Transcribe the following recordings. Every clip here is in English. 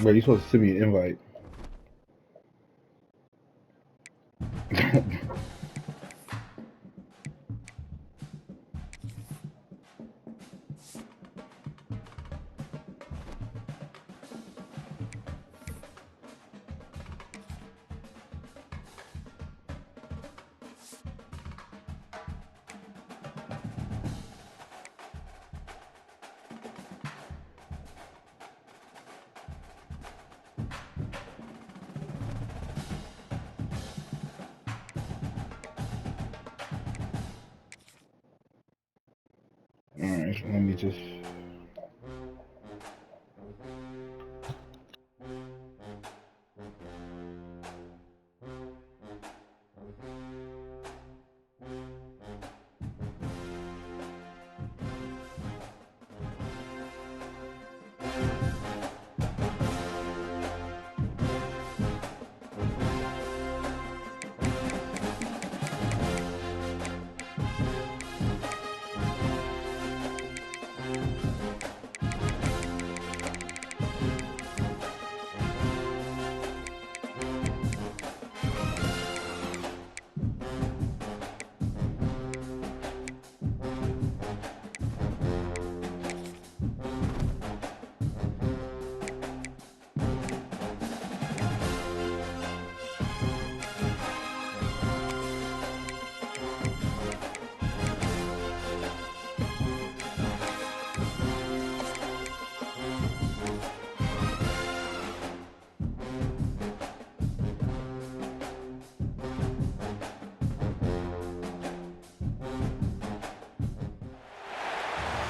Bro, you supposed to send me an invite. Alright, let me just...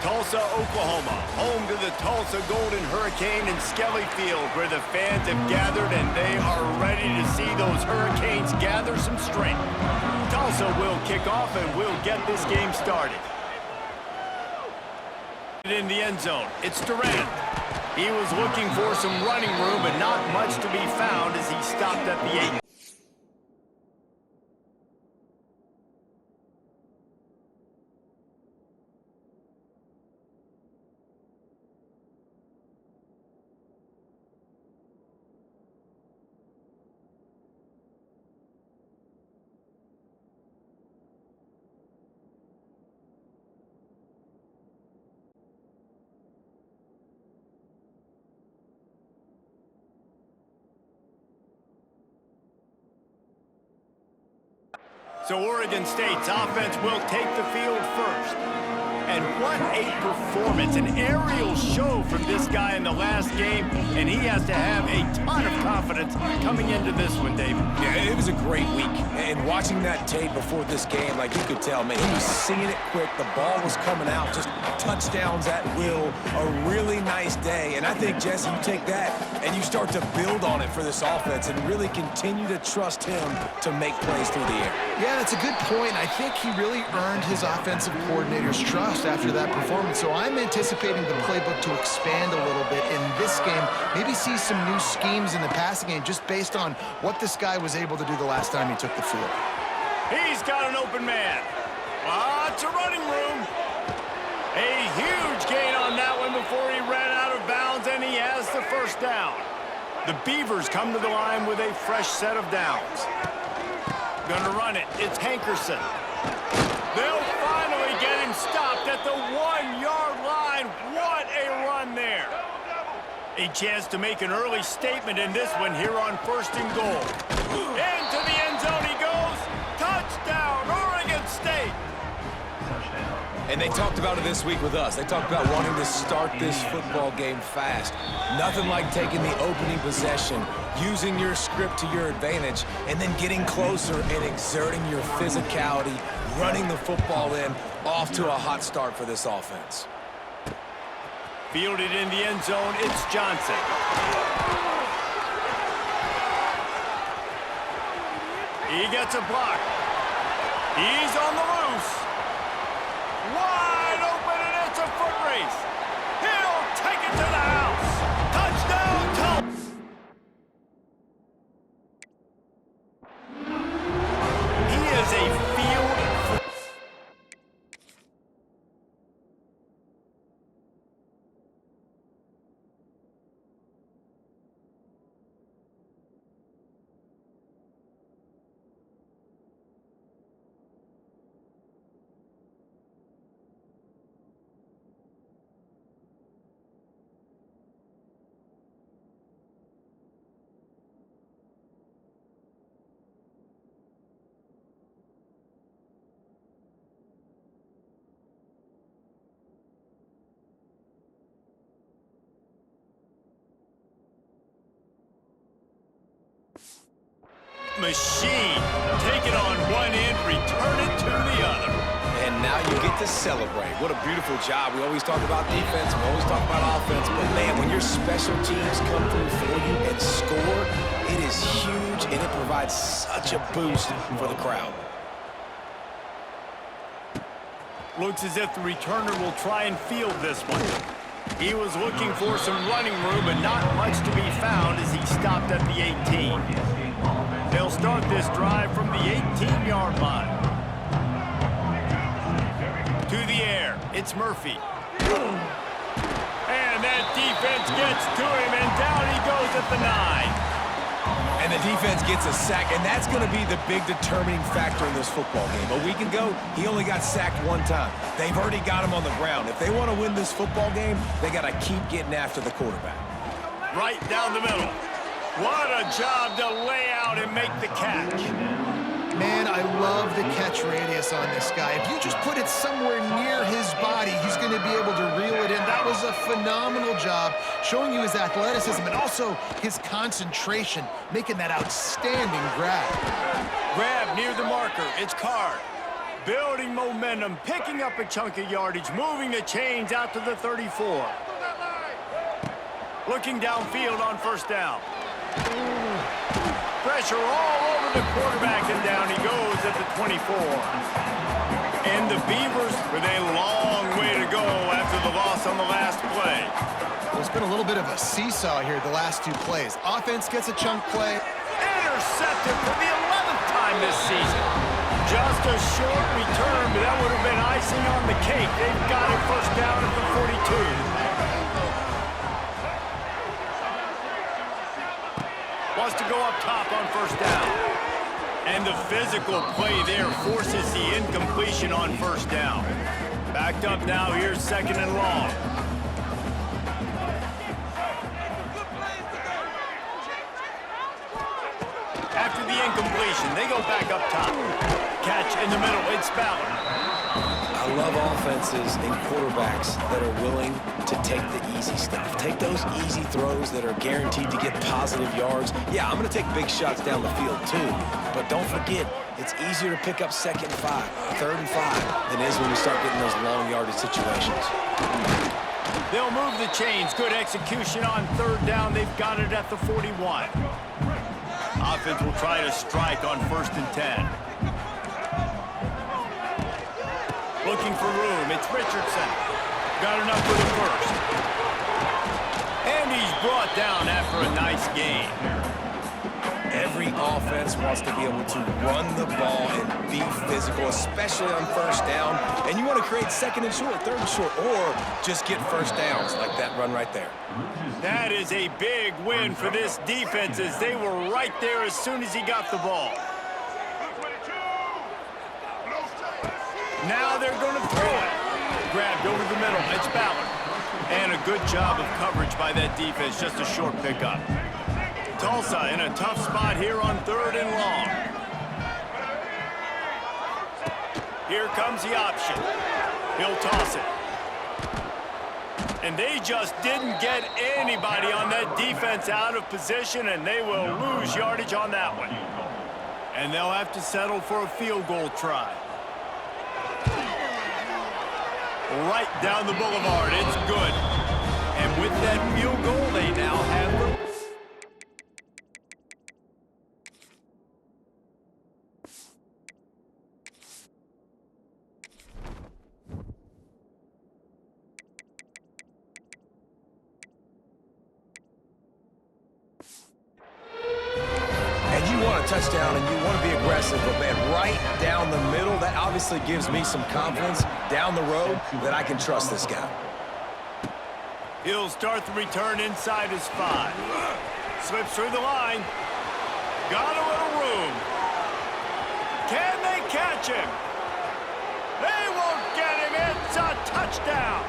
Tulsa, Oklahoma, home to the Tulsa Golden Hurricane in Skelly Field, where the fans have gathered and they are ready to see those Hurricanes gather some strength. Tulsa will kick off and will get this game started. In the end zone, it's Durant. He was looking for some running room, but not much to be found as he stopped at the 8. So Oregon State's offense will take the field first. And what a performance, an aerial show from this guy in the last game, and he has to have a ton of confidence coming into this one, David. Yeah, it was a great week, and watching that tape before this game, like you could tell, man, he was seeing it quick, the ball was coming out, just touchdowns at will, a really nice day, and I think, Jesse, you take that and you start to build on it for this offense and really continue to trust him to make plays through the air. Yeah, that's a good point. I think he really earned his offensive coordinator's trust after that performance. So I'm anticipating the playbook to expand a little bit in this game, maybe see some new schemes in the passing game just based on what this guy was able to do the last time he took the field. He's got an open man. Lots of running room. A huge gain on that one before he ran out of bounds, and he has the first down. The Beavers come to the line with a fresh set of downs. Gonna run it. It's Hankerson. They'll finally get him stopped at the 1-yard line. What a run there. A chance to make an early statement in this one here on 1st and goal. Into the end zone he goes. Touchdown, Oregon State. And they talked about it this week with us. They talked about wanting to start this football game fast. Nothing like taking the opening possession, using your script to your advantage, and then getting closer and exerting your physicality, running the football in, off to a hot start for this offense. Fielded in the end zone, it's Johnson. He gets a block. He's on the loose. Wide open, and it's a foot race. He'll take it to the house. Touchdown, Tulsa. He is a field. machine. Take it on one end, return it to the other. And now you get to celebrate. What a beautiful job. We always talk about defense, we always talk about offense, but man, when your special teams come through for you and score, it is huge, and it provides such a boost for the crowd. Looks as if the returner will try and field this one. He was looking for some running room, but not much to be found as he stopped at the 18. They'll start this drive from the 18-yard line. To the air, it's Murphy. And that defense gets to him, and down he goes at the 9. And the defense gets a sack, and that's going to be the big determining factor in this football game. A week ago, he only got sacked one time. They've already got him on the ground. If they want to win this football game, they got to keep getting after the quarterback. Right down the middle. What a job to lay out and make the catch. Man, I love the catch radius on this guy. If you just put it somewhere near his body, he's going to be able to reel it in. That was a phenomenal job, showing you his athleticism and also his concentration, making that outstanding grab. Grab near the marker. It's Card. Building momentum, picking up a chunk of yardage, moving the chains out to the 34. Looking downfield on first down. Pressure all over the quarterback, and down he goes at the 24. And the Beavers with a long way to go after the loss on the last play. Well, it's been a little bit of a seesaw here the last two plays. Offense gets a chunk play. Intercepted for the 11th time this season. Just a short return, but that would have been icing on the cake. They've got it first down at the 42. Wants to go up top on first down. And the physical play there forces the incompletion on first down. Backed up now, here's second and long. After the incompletion, they go back up top. Catch in the middle, it's Ballard. I love offenses and quarterbacks that are willing to take the easy stuff. Take those easy throws that are guaranteed to get positive yards. Yeah, I'm going to take big shots down the field too. But don't forget, it's easier to pick up second and 5, third and 5 than it is when you start getting those long yardage situations. They'll move the chains. Good execution on third down. They've got it at the 41. Offense will try to strike on first and 10. Looking for room. It's Richardson. Got enough for the first. And he's brought down after a nice gain. Every offense wants to be able to run the ball and be physical, especially on first down. And you want to create second and short, third and short, or just get first downs like that run right there. That is a big win for this defense as they were right there as soon as he got the ball. Now they're going to throw it. Grabbed over the middle. It's Ballard. And a good job of coverage by that defense. Just a short pickup. Tulsa in a tough spot here on third and long. Here comes the option. He'll toss it. And they just didn't get anybody on that defense out of position, and they will lose yardage on that one. And they'll have to settle for a field goal try. Right down the boulevard, it's good. And with that field goal, they now have the... Touchdown, and you want to be aggressive, but man, right down the middle, that obviously gives me some confidence down the road that I can trust this guy. He'll start the return inside his 5. Slips through the line. Got a little room. Can they catch him? They won't get him. It's a touchdown.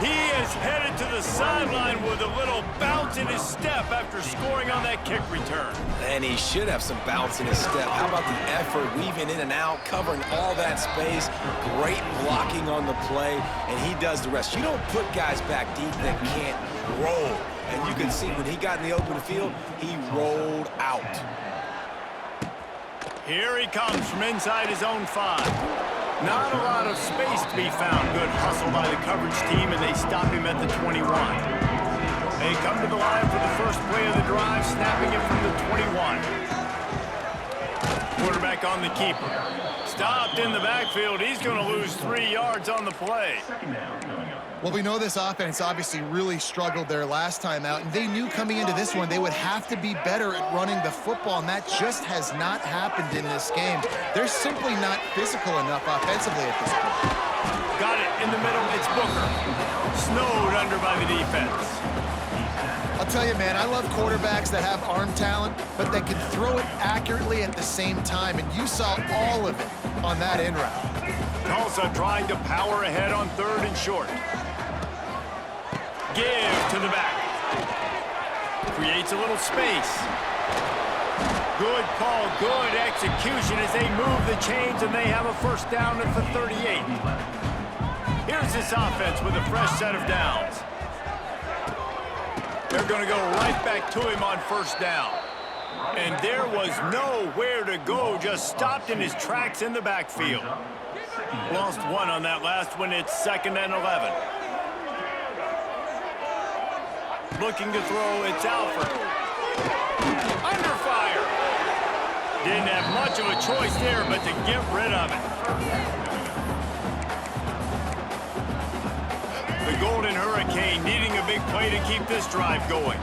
He is headed to the sideline with a little bounce in his step after scoring on that kick return. And he should have some bounce in his step. How about the effort, weaving in and out, covering all that space, great blocking on the play, and he does the rest. You don't put guys back deep that can't roll. And you can see when he got in the open field, he rolled out. Here he comes from inside his own 5. Not a lot of space to be found. Good hustle by the coverage team, and they stop him at the 21. They come to the line for the first play of the drive, snapping it from the 21. Quarterback on the keeper. Stopped in the backfield. He's going to lose 3 yards on the play. Well, we know this offense obviously really struggled there last time out, and they knew coming into this one they would have to be better at running the football, and that just has not happened in this game. They're simply not physical enough offensively at this point. Got it in the middle. It's Booker. Snowed under by the defense. I'll tell you, man, I love quarterbacks that have arm talent, but that can throw it accurately at the same time, and you saw all of it on that in route. Tulsa trying to power ahead on 3rd and short. Give to the back. Creates a little space. Good call, good execution as they move the chains, and they have a first down at the 38. Here's this offense with a fresh set of downs. They're going to go right back to him on first down. And there was nowhere to go, just stopped in his tracks in the backfield. Lost 1 on that last one. It's 2nd and 11. Looking to throw, it's Alford. Under fire. Didn't have much of a choice there, but to get rid of it. The Golden Hurricane needing a big play to keep this drive going.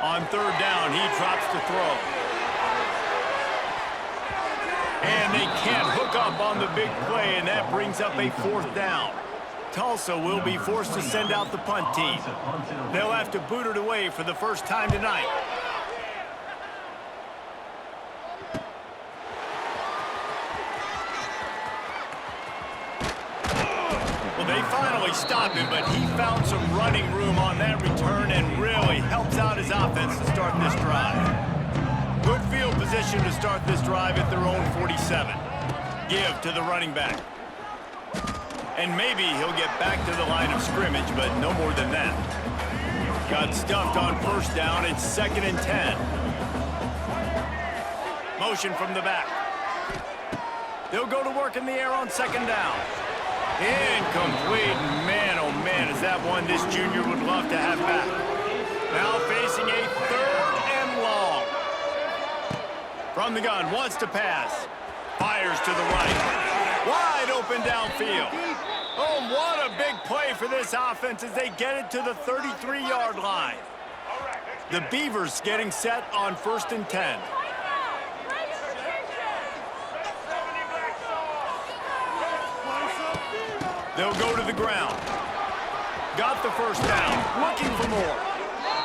On 3rd down, he drops to throw. And they can't hook up on the big play, and that brings up a 4th down. Tulsa will be forced to send out the punt team. They'll have to boot it away for the first time tonight. Well, they finally stop him, but he found some running room on that return and really helps out his offense to start this drive. Good field position to start this drive at their own 47. Give to the running back. And maybe he'll get back to the line of scrimmage, but no more than that. Got stuffed on first down. It's 2nd and 10. Motion from the back. They'll go to work in the air on 2nd down. Incomplete. Man, oh man, is that one this junior would love to have back. Now facing a 3rd and long. From the gun, wants to pass. Fires to the right. Wide open downfield. Oh, what a big play for this offense as they get it to the 33-yard line. The Beavers getting set on 1st and 10. They'll go to the ground. Got the first down. Looking for more.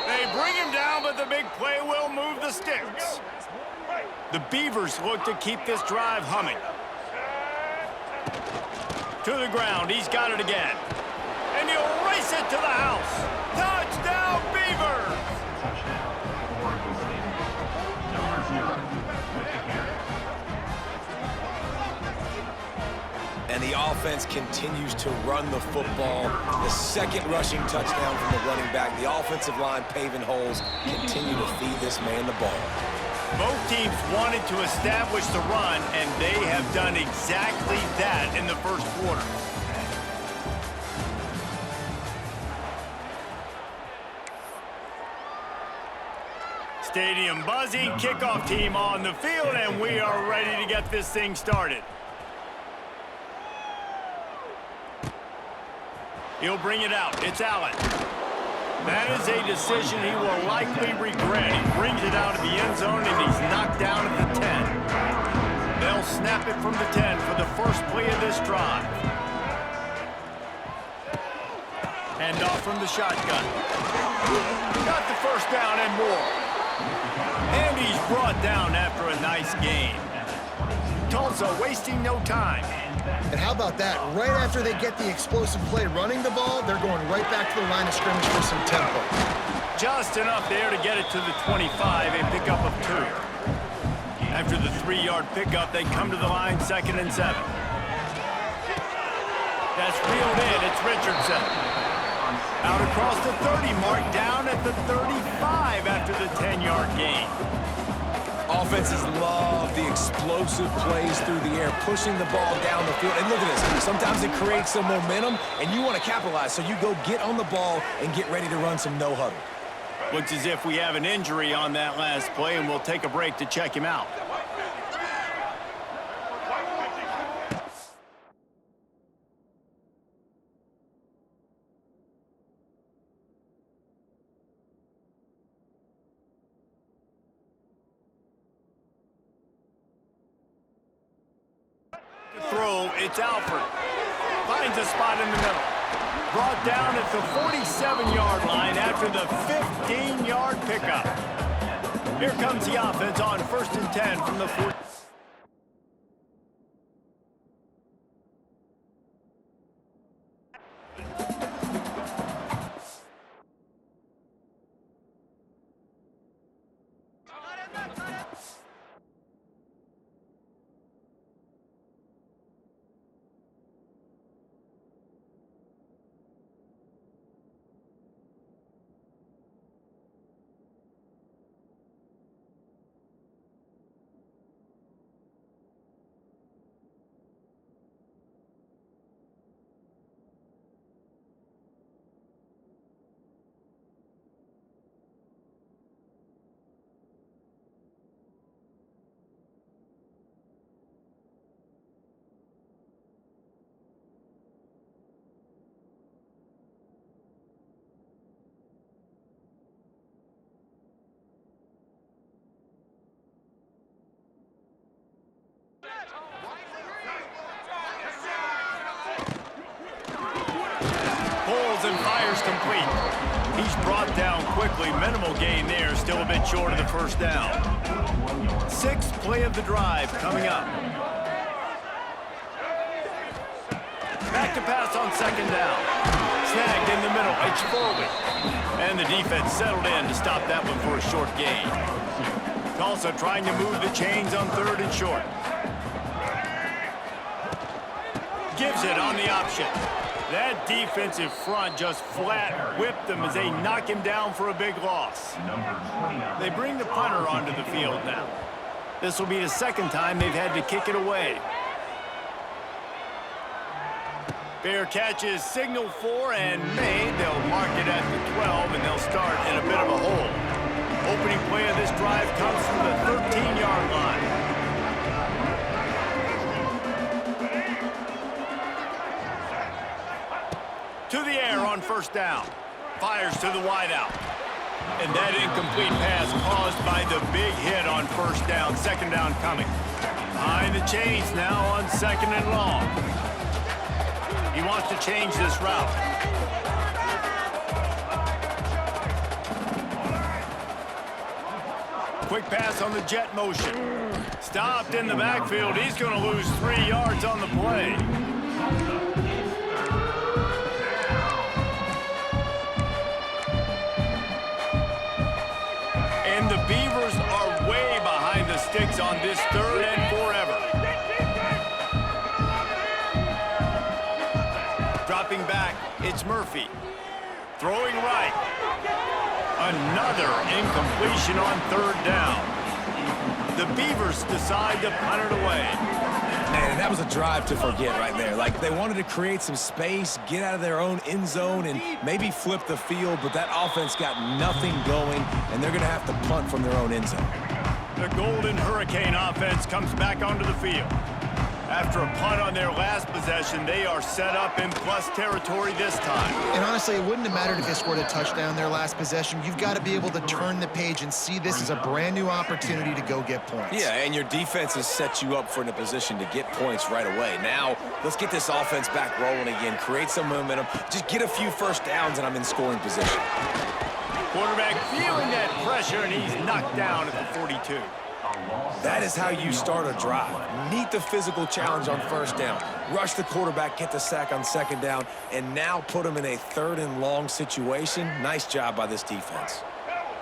They bring him down, but the big play will move the sticks. The Beavers look to keep this drive humming. To the ground. He's got it again. And he'll race it to the house. Touchdown, Beavers! And the offense continues to run the football. The 2nd rushing touchdown from the running back. The offensive line paving holes. Continue to feed this man the ball. Both teams wanted to establish the run, and they have done exactly that in the first quarter. Stadium buzzing, kickoff team on the field, and we are ready to get this thing started. He'll bring it out. It's Allen. That is a decision he will likely regret. He brings it out of the end zone, and he's knocked down at the 10. They'll snap it from the 10 for the first play of this drive. Hand off from the shotgun. Got the first down and more. And he's brought down after a nice gain. Tulsa wasting no time. And how about that? Right after they get the explosive play running the ball, they're going right back to the line of scrimmage for some tempo. Just enough there to get it to the 25, a pickup of 2. After the 3-yard pickup, they come to the line 2nd and 7. That's reeled in. It's Richardson. Out across the 30 mark, down at the 35 after the 10-yard gain. Offenses love the explosive plays through the air, pushing the ball down the field. And look at this. Sometimes it creates some momentum, and you want to capitalize. So you go get on the ball and get ready to run some no-huddle. Looks as if we have an injury on that last play, and we'll take a break to check him out. Throw, it's Alford. Finds a spot in the middle. Brought down at the 47-yard line after the 15-yard pickup. Here comes the offense on 1st and 10 from the 40. And fires complete. He's brought down quickly. Minimal gain there. Still a bit short of the first down. 6th play of the drive coming up. Back to pass on 2nd down. Snagged in the middle. It's Foley. And the defense settled in to stop that one for a short gain. Tulsa trying to move the chains on 3rd and short. Gives it on the option. That defensive front just flat whipped them as they knock him down for a big loss. They bring the punter onto the field now. This will be the 2nd time they've had to kick it away. Fair catches signal for and made. They'll mark it at the 12, and they'll start in a bit of a hole. Opening play of this drive comes from the 13-yard line. To the air on 1st down. Fires to the wideout. And that incomplete pass caused by the big hit on 1st down. 2nd down coming. Behind the chains now on 2nd and long. He wants to change this route. Quick pass on the jet motion. Stopped in the backfield. He's going to lose 3 yards on the play. And the Beavers are way behind the sticks on this 3rd and forever. Dropping back, it's Murphy. Throwing right. Another incompletion on 3rd down. The Beavers decide to punt it away. Man, that was a drive to forget right there. Like, they wanted to create some space, get out of their own end zone, and maybe flip the field, but that offense got nothing going, and they're going to have to punt from their own end zone. The Golden Hurricane offense comes back onto the field. After a punt on their last possession, they are set up in plus territory this time. And honestly, it wouldn't have mattered if they scored a touchdown their last possession. You've got to be able to turn the page and see this as a brand new opportunity to go get points. Yeah, and your defense has set you up for in a position to get points right away. Now, let's get this offense back rolling again, create some momentum, just get a few first downs, and I'm in scoring position. Quarterback feeling that pressure, and he's knocked down at the 42. That is how you start a drive. Meet the physical challenge on 1st down. Rush the quarterback, get the sack on 2nd down, and now put him in a 3rd and long situation. Nice job by this defense.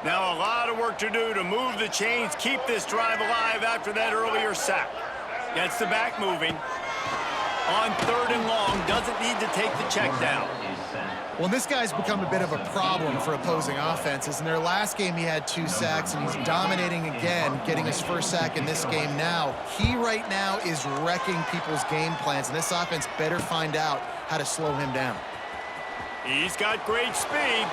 Now a lot of work to do to move the chains, keep this drive alive after that earlier sack. Gets the back moving. On 3rd and long, doesn't need to take the check down. Well, this guy's become a bit of a problem for opposing offenses. In their last game, he had 2 sacks, and he's dominating again, getting his first sack in this game now. He right now is wrecking people's game plans, and this offense better find out how to slow him down. He's got great speed.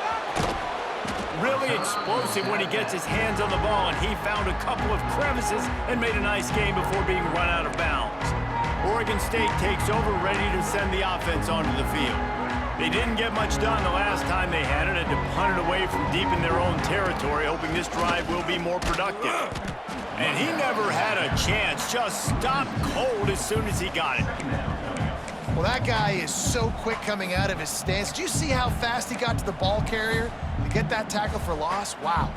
Really explosive when he gets his hands on the ball, and he found a couple of crevices and made a nice game before being run out of bounds. Oregon State takes over, ready to send the offense onto the field. They didn't get much done the last time they had it, to punt it away from deep in their own territory, hoping this drive will be more productive. And he never had a chance, just stopped cold as soon as he got it. Well, that guy is so quick coming out of his stance. Did you see how fast he got to the ball carrier to get that tackle for loss? Wow.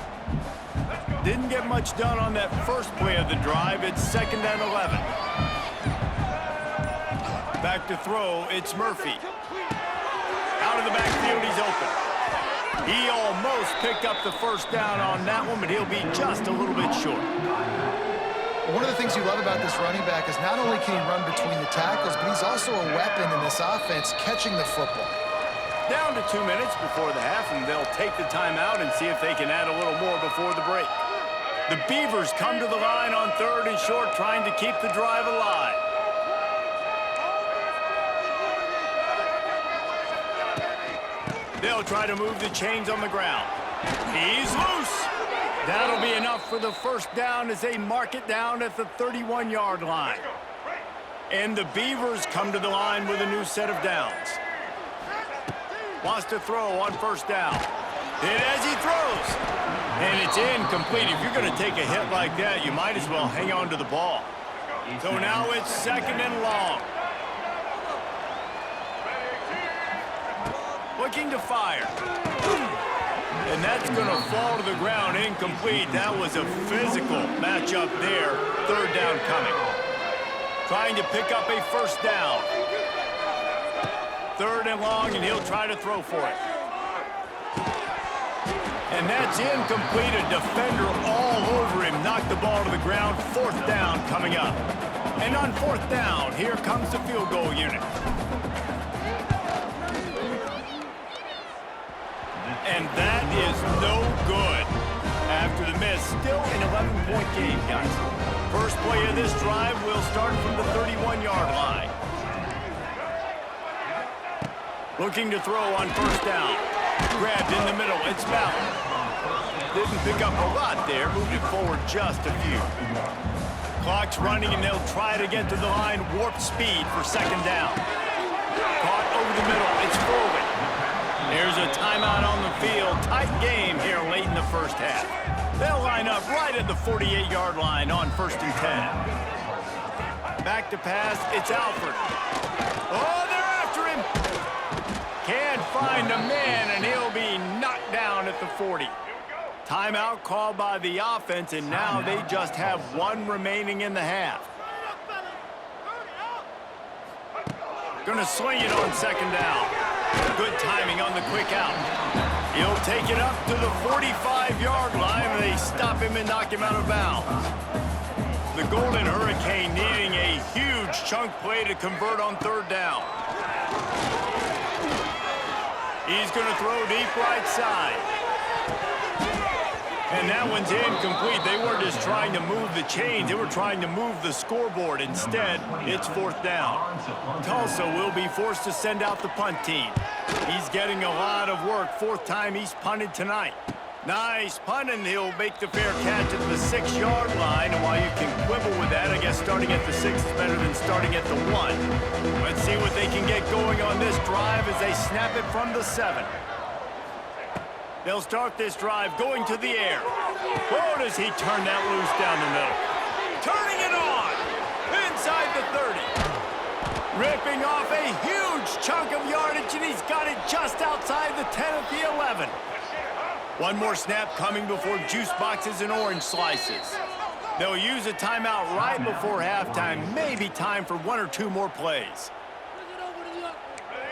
Didn't get much done on that first play of the drive. It's 2nd and 11. Back to throw, it's Murphy. Out of the backfield, he's open. He almost picked up the first down on that one, but he'll be just a little bit short. One of the things you love about this running back is not only can he run between the tackles, but he's also a weapon in this offense, catching the football. Down to 2 minutes before the half, and they'll take the timeout and see if they can add a little more before the break. The Beavers come to the line on 3rd and short, trying to keep the drive alive. They'll try to move the chains on the ground. He's loose. That'll be enough for the first down as they mark it down at the 31-yard line. And the Beavers come to the line with a new set of downs. Wants to throw on first down. Hit as he throws. And it's incomplete. If you're going to take a hit like that, you might as well hang on to the ball. So now it's 2nd and long. Looking to fire. And that's going to fall to the ground, incomplete. That was a physical matchup there. 3rd down coming. Trying to pick up a first down. 3rd and long, and he'll try to throw for it. And that's incomplete. A defender all over him. Knocked the ball to the ground. 4th down coming up. And on 4th down, here comes the field goal unit. And that is no good. After the miss, still an 11-point game, guys. First play of this drive will start from the 31-yard line. Looking to throw on first down. Grabbed in the middle, it's Ballard. Didn't pick up a lot there, moved it forward just a few. Clock's running and they'll try to get to the line, warp speed for 2nd down. Caught over the middle, it's forward. There's a timeout on the field. Tight game here late in the first half. They'll line up right at the 48-yard line on 1st and 10. Back to pass, it's Alford. Oh, they're after him. Can't find a man, and he'll be knocked down at the 40. Timeout called by the offense, and now they just have 1 remaining in the half. Gonna swing it on 2nd down. Good timing on the quick out. He'll take it up to the 45-yard line, and they stop him and knock him out of bounds. The Golden Hurricane needing a huge chunk play to convert on 3rd down. He's going to throw deep right side. And that one's incomplete. They weren't just trying to move the chains. They were trying to move the scoreboard. Instead, it's 4th down. Tulsa will be forced to send out the punt team. He's getting a lot of work. 4th time he's punted tonight. Nice punt, and he'll make the fair catch at the 6-yard line. And while you can quibble with that, I guess starting at the 6 is better than starting at the 1. Let's see what they can get going on this drive as they snap it from the 7. They'll start this drive going to the air. Oh, does he turn that loose down the middle. Turning it on inside the 30. Ripping off a huge chunk of yardage, and he's got it just outside the 10 at the 11. One more snap coming before juice boxes and orange slices. They'll use a timeout right before halftime. Maybe time for 1 or 2 more plays.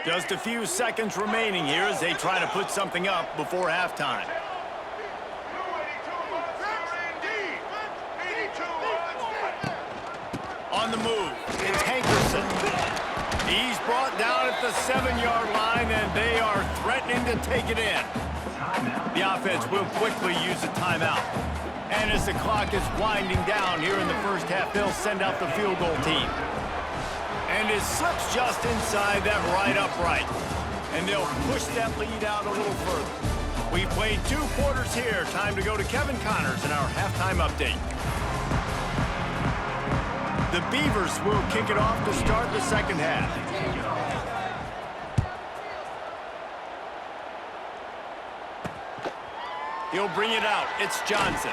Just a few seconds remaining here as they try to put something up before halftime. On the move, it's Hankerson. He's brought down at the 7-yard line, and they are threatening to take it in. The offense will quickly use a timeout. And as the clock is winding down here in the first half, they'll send out the field goal team. And it slips just inside that right upright. And they'll push that lead out a little further. We've played 2 quarters here. Time to go to Kevin Connors in our halftime update. The Beavers will kick it off to start the second half. He'll bring it out. It's Johnson.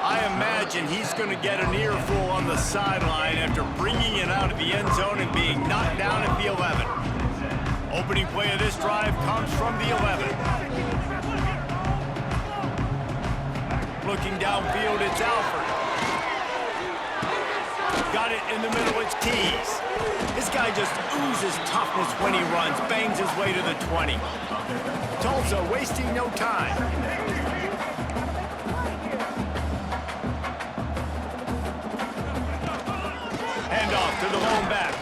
I imagine he's going to get an earful on the sideline after bringing it out of the end zone and being knocked down at the 11. Opening play of this drive comes from the 11. Looking downfield, it's Alford. Got it in the middle, it's Keys. This guy just oozes toughness when he runs, bangs his way to the 20. Tulsa wasting no time. Hand off to the lone back.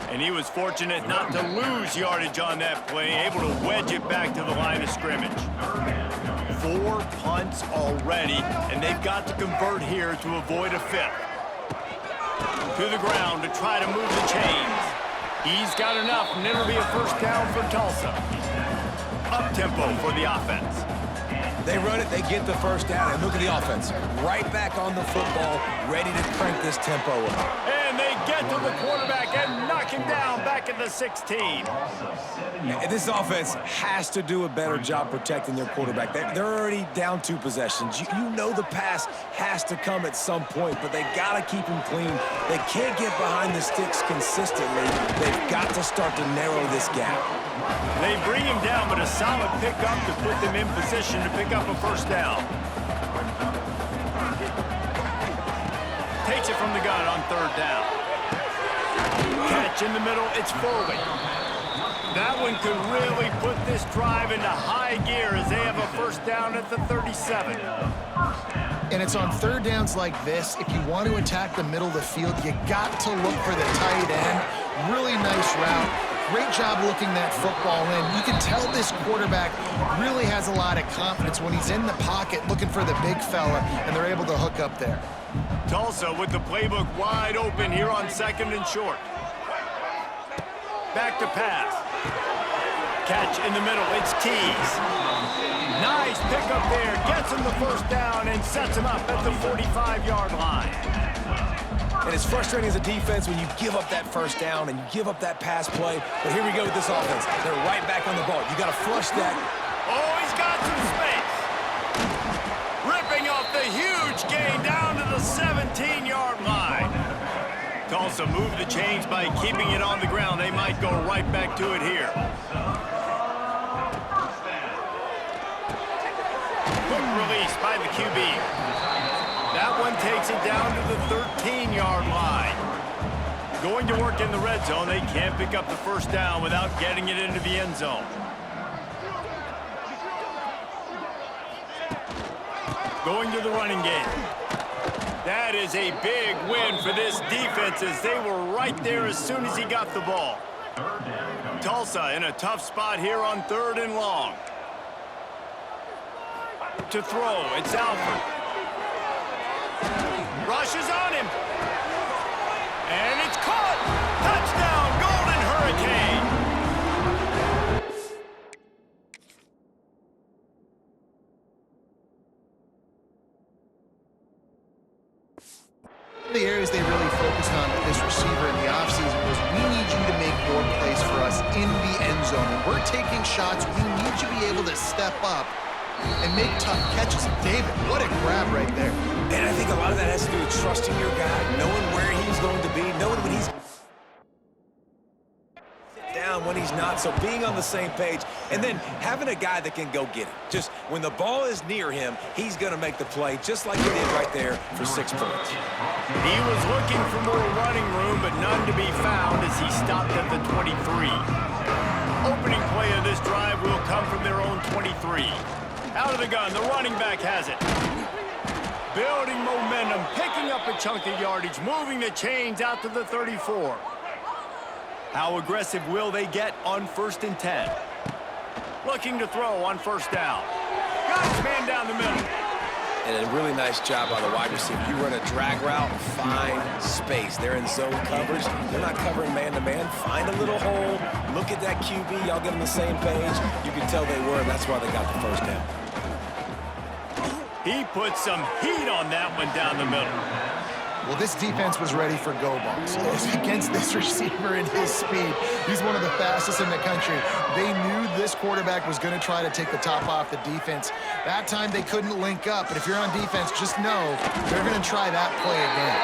And he was fortunate not to lose yardage on that play, able to wedge it back to the line of scrimmage. 4 punts already, and they've got to convert here to avoid a 5th. To the ground to try to move the chains. He's got enough, and it'll be a first down for Tulsa. Up-tempo for the offense. They run it, they get the first down, and look at the offense. Right back on the football, ready to crank this tempo up. And they get to the quarterback and knock him down back at the 16. This offense has to do a better job protecting their quarterback. They're already down 2 possessions. You know the pass has to come at some point, but they got to keep him clean. They can't get behind the sticks consistently. They've got to start to narrow this gap. They bring him down, but a solid pickup to put them in position to pick up a first down. Takes it from the gun on 3rd down. Catch in the middle, it's Foley. That one could really put this drive into high gear as they have a first down at the 37. And it's on 3rd downs like this, if you want to attack the middle of the field, you got to look for the tight end. Really nice route. Great job looking that football in. You can tell this quarterback really has a lot of confidence when he's in the pocket looking for the big fella, and they're able to hook up there. Tulsa with the playbook wide open here on 2nd and short. Back to pass. Catch in the middle, it's Keys. Nice pickup there, gets him the first down and sets him up at the 45-yard line. And it's frustrating as a defense when you give up that first down and you give up that pass play. But here we go with this offense. They're right back on the ball. You got to flush that. Oh, he's got some space. Ripping off the huge gain down to the 17-yard line. Tulsa moved the chains by keeping it on the ground. They might go right back to it here. Quick release by the QB. That one takes it down to the 13-yard line. Going to work in the red zone. They can't pick up the first down without getting it into the end zone. Going to the running game. That is a big win for this defense as they were right there as soon as he got the ball. Tulsa in a tough spot here on 3rd and long. To throw, it's Alford. Rushes on him. And it's caught. Touchdown, Golden Hurricane. The areas they really focused on with this receiver in the offseason was we need you to make more plays for us in the end zone. When we're taking shots, we need you to be able to step up and make tough catches. David, what a grab right there. And I think a lot of that has to do with trusting your guy, knowing where he's going to be, knowing when he's down, when he's not, so being on the same page, and then having a guy that can go get it. Just when the ball is near him, he's going to make the play, just like he did right there for 6 points. He was looking for more running room, but none to be found as he stopped at the 23. Opening play of this drive will come from their own 23. Out of the gun, the running back has it. Building momentum, picking up a chunk of yardage, moving the chains out to the 34. How aggressive will they get on 1st and 10? Looking to throw on 1st down. Got his man down the middle. And a really nice job by the wide receiver. You run a drag route, find space. They're in zone coverage. They're not covering man-to-man. Find a little hole. Look at that QB. Y'all get on the same page. You can tell they were, and that's why they got the 1st down. He put some heat on that one down the middle. Well, this defense was ready for go balls. Against this receiver and his speed, he's one of the fastest in the country. They knew this quarterback was going to try to take the top off the defense. That time they couldn't link up, but if you're on defense, just know they're going to try that play again.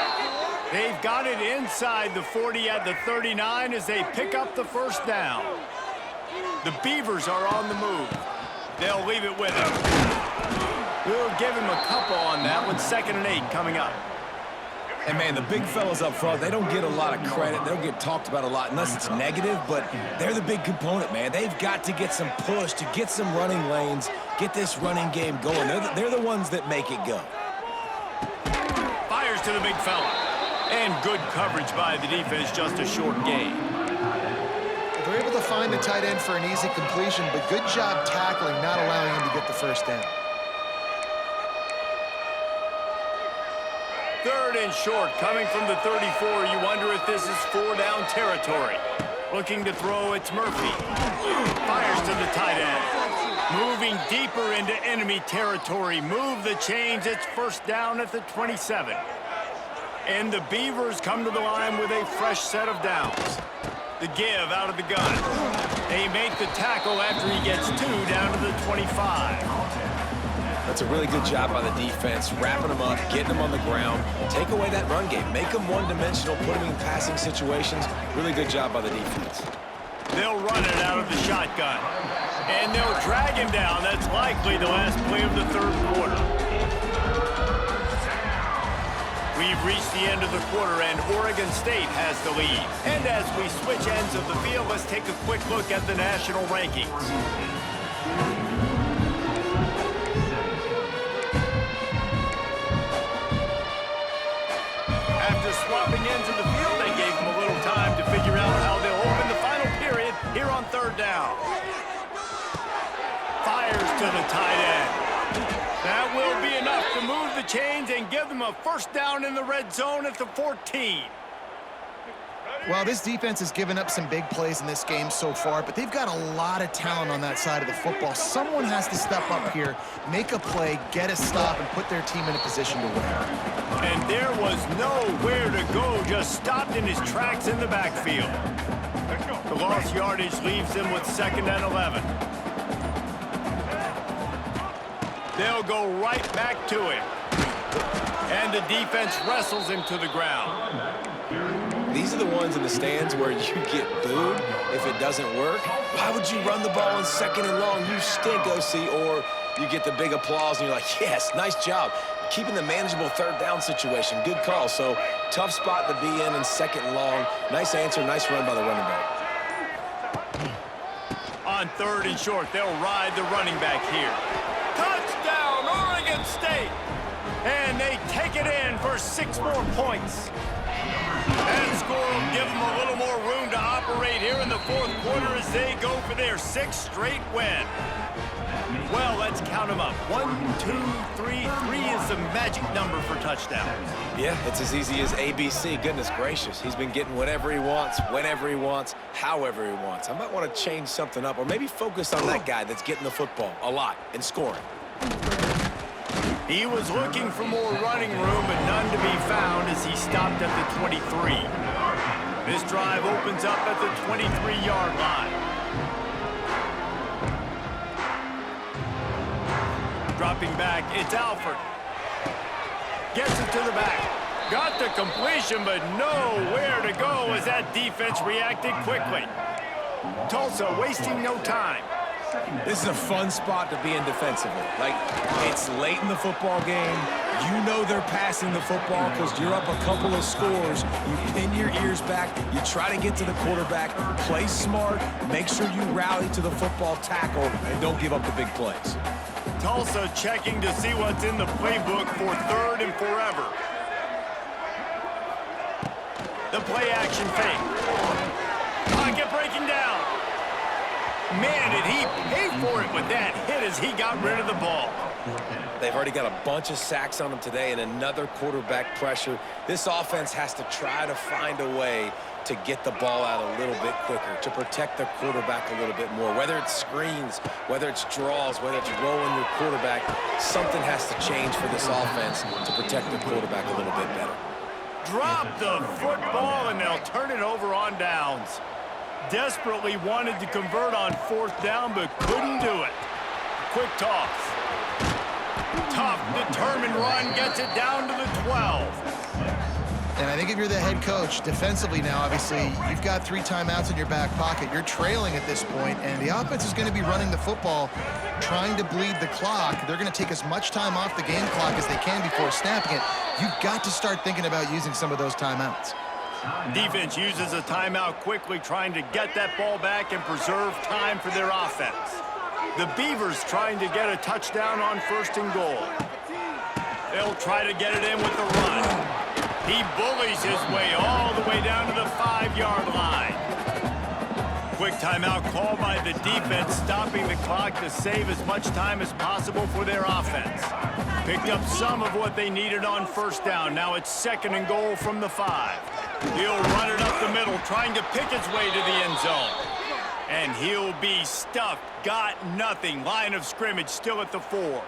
They've got it inside the 40 at the 39 as they pick up the 1st down. The Beavers are on the move. They'll leave it with him. We'll give him a couple on that one. 2nd and 8 coming up. And, man, the big fellas up front, they don't get a lot of credit. They don't get talked about a lot unless it's negative, but they're the big component, man. They've got to get some push, to get some running lanes, get this running game going. They're the ones that make it go. Fires to the big fella. And good coverage by the defense, just a short gain. They're able to find the tight end for an easy completion, but good job tackling, not allowing him to get the 1st down. 3rd and short, coming from the 34. You wonder if this is 4-down territory. Looking to throw, it's Murphy. Fires to the tight end. Moving deeper into enemy territory. Move the chains, it's 1st down at the 27. And the Beavers come to the line with a fresh set of downs. The give out of the gun. They make the tackle after he gets 2 down to the 25. That's a really good job by the defense, wrapping them up, getting them on the ground. Take away that run game. Make them one-dimensional, put them in passing situations. Really good job by the defense. They'll run it out of the shotgun. And they'll drag him down. That's likely the last play of the 3rd quarter. We've reached the end of the quarter, and Oregon State has the lead. And as we switch ends of the field, let's take a quick look at the national rankings. After swapping ends of the field, they gave them a little time to figure out how they'll open the final period here on 3rd down. Fires to the tight end. That will be enough to move the chains and give them a 1st down in the red zone at the 14. Well, this defense has given up some big plays in this game so far, but they've got a lot of talent on that side of the football. Someone has to step up here, make a play, get a stop, and put their team in a position to win. And there was nowhere to go, just stopped in his tracks in the backfield. The lost yardage leaves them with 2nd and 11. They'll go right back to him. And the defense wrestles him to the ground. These are the ones in the stands where you get booed if it doesn't work. Why would you run the ball on 2nd and long? You stink, OC. Or you get the big applause and you're like, yes, nice job. Keeping the manageable 3rd down situation. Good call. So tough spot to be in 2nd and long. Nice answer, nice run by the running back. On 3rd and short, they'll ride the running back here. Touchdown, Oregon State! And they take it in for 6 more points. That score will give them a little more room to operate here in the 4th quarter as they go for their 6th straight win. Well, let's count them up. 1, 2, 3. 3 is the magic number for touchdowns. Yeah, it's as easy as ABC. Goodness gracious. He's been getting whatever he wants, whenever he wants, however he wants. I might want to change something up or maybe focus on that guy that's getting the football a lot and scoring. He was looking for more running room, but none to be found as he stopped at the 23. This drive opens up at the 23-yard line. Dropping back, it's Alford. Gets it to the back. Got the completion, but nowhere to go as that defense reacted quickly. Tulsa wasting no time. This is a fun spot to be in defensively. Like, it's late in the football game. You know they're passing the football because you're up a couple of scores. You pin your ears back. You try to get to the quarterback. Play smart. Make sure you rally to the football tackle and don't give up the big plays. Tulsa checking to see what's in the playbook for 3rd and forever. The play action fake. Pocket breaking down. Man, did he pay for it with that hit as he got rid of the ball. They've already got a bunch of sacks on them today and another quarterback pressure. This offense has to try to find a way to get the ball out a little bit quicker, to protect their quarterback a little bit more. Whether it's screens, whether it's draws, whether it's rolling your quarterback, something has to change for this offense to protect their quarterback a little bit better. Drop the football, and they'll turn it over on downs. Desperately wanted to convert on 4th down, but couldn't do it. Quick toss. Tough, determined run, gets it down to the 12. And I think if you're the head coach, defensively now, obviously, you've got 3 timeouts in your back pocket. You're trailing at this point, and the offense is going to be running the football, trying to bleed the clock. They're going to take as much time off the game clock as they can before snapping it. You've got to start thinking about using some of those timeouts. Defense uses a timeout quickly, trying to get that ball back and preserve time for their offense. The Beavers trying to get a touchdown on 1st and goal. They'll try to get it in with the run. He bullies his way all the way down to the 5-yard line. Quick timeout called by the defense, stopping the clock to save as much time as possible for their offense. Picked up some of what they needed on 1st down. Now it's 2nd and goal from the 5. He'll run it up the middle, trying to pick his way to the end zone. And he'll be stuffed. Got nothing. Line of scrimmage still at the 4.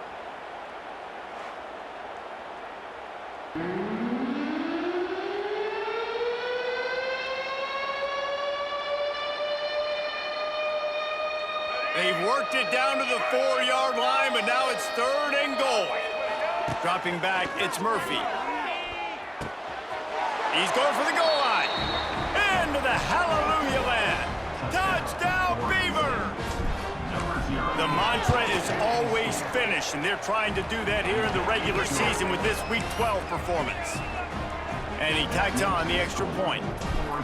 They've worked it down to the 4-yard line, but now it's 3rd and goal. Dropping back, it's Murphy. He's going for the goal line. Into the hallelujah land. Touchdown, Beavers! The mantra is always finish, and they're trying to do that here in the regular season with this Week 12 performance. And he tacked on the extra point.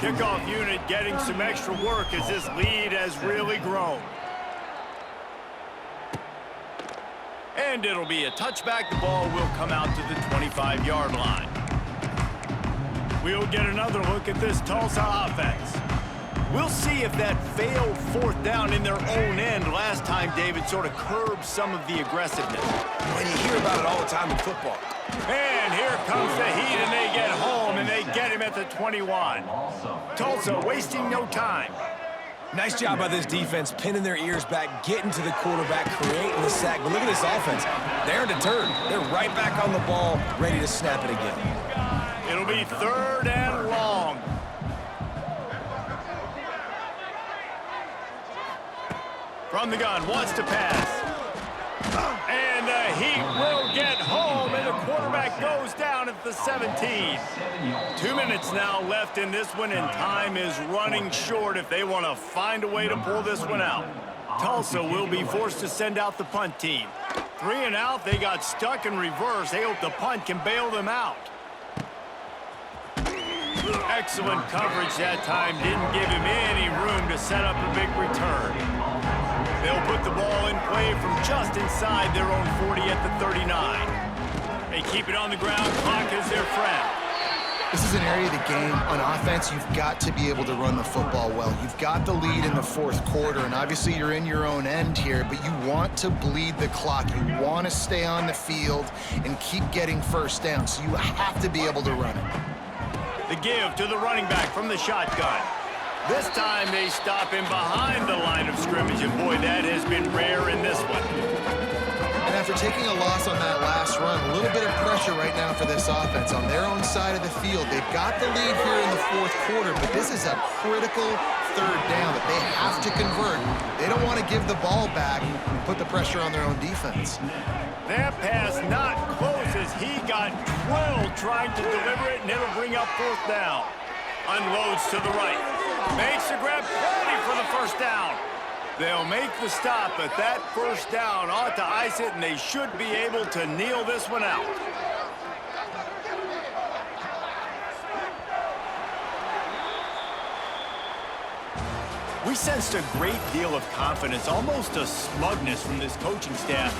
Kickoff unit getting some extra work as this lead has really grown. And it'll be a touchback. The ball will come out to the 25-yard line. We'll get another look at this Tulsa offense. We'll see if that failed 4th down in their own end last time, David, sort of curbed some of the aggressiveness. And you hear about it all the time in football. And here comes the heat, and they get home, and they get him at the 21. Tulsa wasting no time. Nice job by this defense, pinning their ears back, getting to the quarterback, creating the sack. But look at this offense. They're deterred. They're right back on the ball, ready to snap it again. It'll be 3rd and long. From the gun, wants to pass. And the Heat will get home, and the quarterback goes down at the 17. 2 minutes now left in this one, and time is running short if they want to find a way to pull this one out. Tulsa will be forced to send out the punt team. 3 and out, they got stuck in reverse. They hope the punt can bail them out. Excellent coverage that time. Didn't give him any room to set up a big return. They'll put the ball in play from just inside their own 40 at the 39. They keep it on the ground. Clock is their friend. This is an area of the game. On offense, you've got to be able to run the football well. You've got the lead in the 4th quarter, and obviously you're in your own end here, but you want to bleed the clock. You want to stay on the field and keep getting 1st down, so you have to be able to run it. The give to the running back from the shotgun. This time they stop him behind the line of scrimmage, and boy, that has been rare in this one. And after taking a loss on that last run, a little bit of pressure right now for this offense on their own side of the field. They've got the lead here in the 4th quarter, but this is a critical 3rd down that they have to convert. They don't want to give the ball back and put the pressure on their own defense. That pass not close as he got drilled trying to deliver it, and it'll bring up 4th down. Unloads to the right. Makes the grab, plenty for the 1st down. They'll make the stop, but that 1st down ought to ice it, and they should be able to kneel this one out. We sensed a great deal of confidence, almost a smugness from this coaching staff.